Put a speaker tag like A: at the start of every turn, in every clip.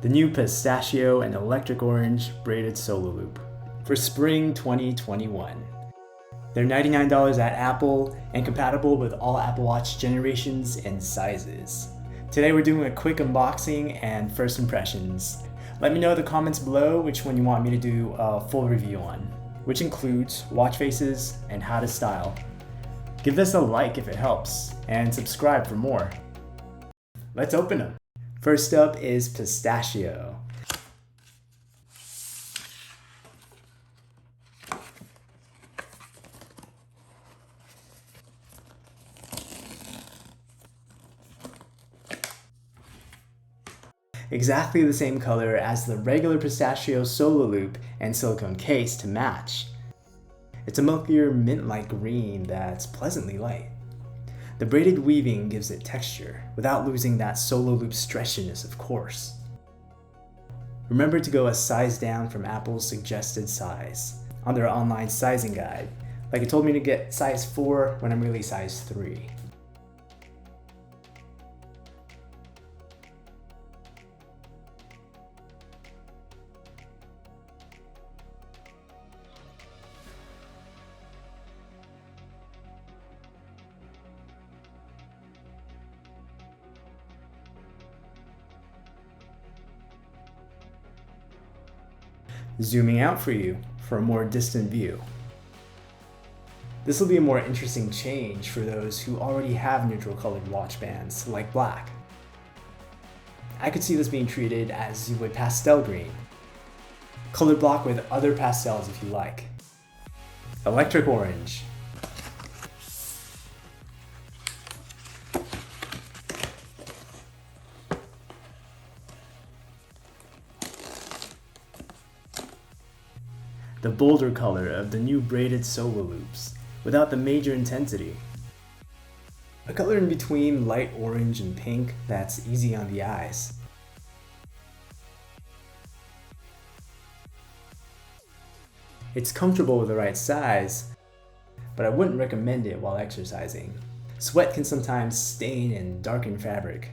A: the new Pistachio and Electric Orange Braided Solo Loop for spring 2021. They're $99 at Apple and compatible with all Apple Watch generations and sizes. Today we're doing a quick unboxing and first impressions. Let me know in the comments below which one you want me to do a full review on, which includes watch faces and how to style. Give this a like if it helps, and subscribe for more. Let's open them. First up is Pistachio. Exactly the same color as the regular Pistachio Solo Loop and silicone case to match. It's a milkier mint-like green that's pleasantly light. The braided weaving gives it texture without losing that Solo Loop stretchiness, of course. Remember to go a size down from Apple's suggested size on their online sizing guide, like it told me to get size 4 when I'm really size 3. Zooming out for you for a more distant view. This will be a more interesting change for those who already have neutral colored watch bands, like black. I could see this being treated as you would pastel green. Color block with other pastels if you like. Electric orange. The bolder color of the new braided solo loops, without the major intensity. A color in between light orange and pink that's easy on the eyes. It's comfortable with the right size, but I wouldn't recommend it while exercising. Sweat can sometimes stain and darken fabric.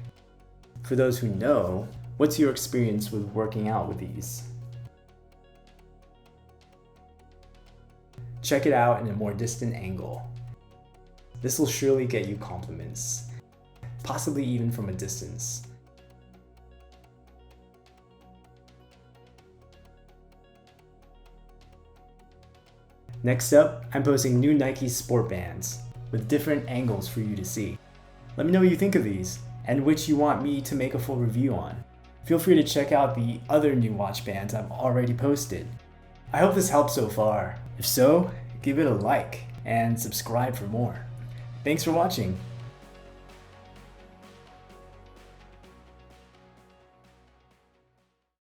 A: For those who know, what's your experience with working out with these? Check it out in a more distant angle. This will surely get you compliments, possibly even from a distance. Next up, I'm posting new Nike sport bands with different angles for you to see. Let me know what you think of these and which you want me to make a full review on. Feel free to check out the other new watch bands I've already posted. I hope this helped so far. If so, give it a like and subscribe for more. Thanks for watching.